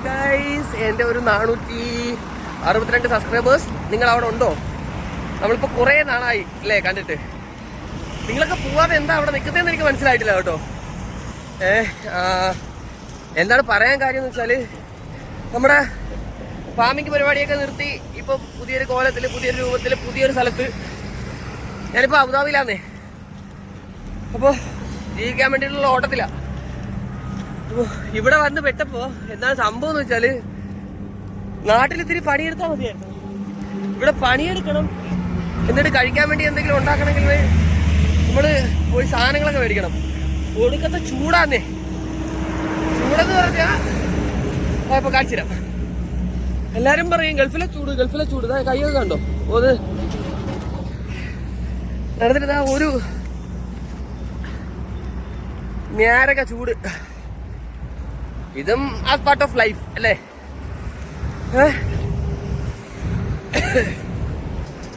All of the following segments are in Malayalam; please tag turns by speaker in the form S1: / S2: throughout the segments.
S1: ഗൈസ്, എൻ്റെ ഒരു 462 സബ്സ്ക്രൈബേഴ്സ് നിങ്ങൾ അവിടെ ഉണ്ടോ? നമ്മളിപ്പോൾ കുറേ നാളായി അല്ലേ കണ്ടിട്ട്. നിങ്ങളൊക്കെ പോവാതെ എന്താ അവിടെ നിൽക്കുന്നതെന്ന് എനിക്ക് മനസ്സിലായിട്ടില്ല കേട്ടോ. എന്താണ് പറയാൻ കാര്യം എന്ന് വെച്ചാൽ, നമ്മുടെ ഫാമിംഗ് പരിപാടിയൊക്കെ നിർത്തി ഇപ്പോൾ പുതിയൊരു കോലത്തിൽ, പുതിയൊരു രൂപത്തിൽ, പുതിയൊരു സ്ഥലത്ത് ഞാനിപ്പോൾ അബുദാബിയിലാന്നേ. അപ്പോൾ ജീവിക്കാൻ വേണ്ടിയിട്ടുള്ള ഓട്ടത്തിലാണ്. അപ്പോൾ ഇവിടെ വന്ന് പെട്ടപ്പോൾ എന്താണ് സംഭവം എന്ന് വെച്ചാൽ, നാട്ടിലിത്തിരി പണിയെടുത്താൽ മതിയായിരുന്നു. ഇവിടെ പണിയെടുക്കണം, എന്നിട്ട് കഴിക്കാൻ വേണ്ടി എന്തെങ്കിലും ഉണ്ടാക്കണമെങ്കിൽ നമ്മൾ പോയി സാധനങ്ങളൊക്കെ മേടിക്കണം. ഒടുക്കത്തെ ചൂടാന്നേ. ചൂടെന്ന് പറഞ്ഞാൽ ഇപ്പോൾ കാണിച്ചുതരാം. എല്ലാവരും പറയും ഗൾഫിലെ ചൂട്, ഗൾഫിലെ ചൂട്. കൈയൊക്കെ കണ്ടോ? അത് നടന്നിട്ട് ഒരു ഞാരക ചൂട്. ഇതും ആസ് പാർട്ട് ഓഫ് ലൈഫ് അല്ലേ.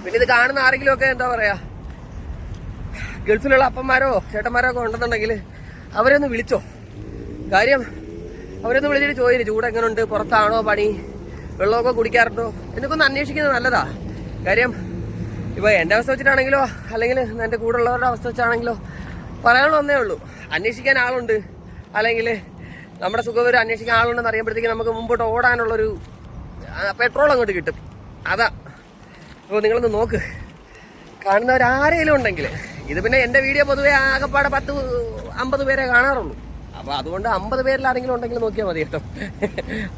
S1: പിന്നെ ഇത് കാണുന്ന ആരെങ്കിലും ഒക്കെ എന്താ പറയാ, ഗൾഫിലുള്ള അപ്പന്മാരോ ചേട്ടന്മാരോ ഒക്കെ ഉണ്ടെന്നുണ്ടെങ്കിൽ അവരൊന്ന് വിളിച്ചോ. കാര്യം അവരൊന്ന് വിളിച്ചിട്ട് ചോദിച്ചു ചൂട് എങ്ങനെയുണ്ട്, പുറത്താണോ പണി, വെള്ളമൊക്കെ കുടിക്കാറുണ്ടോ എന്നൊക്കെ ഒന്ന് അന്വേഷിക്കുന്നത് നല്ലതാ. കാര്യം ഇപ്പോൾ എൻ്റെ അവസ്ഥ വെച്ചിട്ടാണെങ്കിലോ അല്ലെങ്കിൽ എൻ്റെ കൂടെ ഉള്ളവരുടെ അവസ്ഥ വെച്ചാണെങ്കിലോ പറയാനുള്ള ഒന്നേ ഉള്ളൂ, അന്വേഷിക്കാൻ ആളുണ്ട്, അല്ലെങ്കിൽ നമ്മുടെ സുഖവിവരം അന്വേഷിക്കാൻ ആളുണ്ടെന്ന് അറിയുമ്പോഴത്തേക്ക് നമുക്ക് മുമ്പോട്ട് ഓടാനുള്ളൊരു പെട്രോൾ അങ്ങോട്ട് കിട്ടും. അതാ. അപ്പോൾ നിങ്ങളൊന്ന് നോക്ക്, കാണുന്നവരാരെങ്കിലും ഉണ്ടെങ്കിൽ. ഇത് പിന്നെ എൻ്റെ വീഡിയോ പൊതുവേ ആകെപ്പാടെ 10-50 പേരെ കാണാറുള്ളൂ. അപ്പോൾ അതുകൊണ്ട് 50 പേരിൽ ആരെങ്കിലും ഉണ്ടെങ്കിൽ നോക്കിയാൽ മതി കേട്ടോ.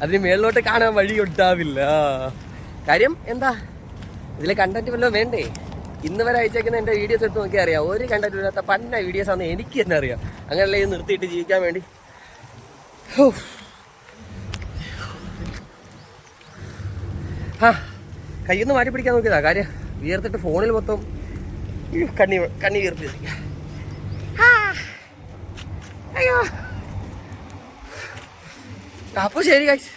S1: അതിന് മേളിലോട്ട് കാണാൻ വഴി ഉണ്ടാവില്ല. കാര്യം എന്താ, ഇതിലെ കണ്ടന്റ് വല്ലതും വേണ്ടേ? ഇന്ന് വരെ അയച്ചേക്കുന്ന എൻ്റെ വീഡിയോസ് എടുത്ത് നോക്കിയാൽ അറിയാം, ഒരു കണ്ടന്റ് ഇല്ലാത്ത പന്ന വീഡിയോസ് ആണെന്ന് എനിക്ക് തന്നെ അറിയാം. അങ്ങനെയുള്ള ഇത് നിർത്തിയിട്ട് ജീവിക്കാൻ വേണ്ടി കയ്യൊന്ന് മാറ്റി പിടിക്കാൻ നോക്കിയതാ. കാര്യം വീർത്തിട്ട് ഫോണിൽ മൊത്തം കണ്ണി വീർത്തിരിക്കുക. അയ്യോ. അപ്പോൾ ശരി ഗൈസ്.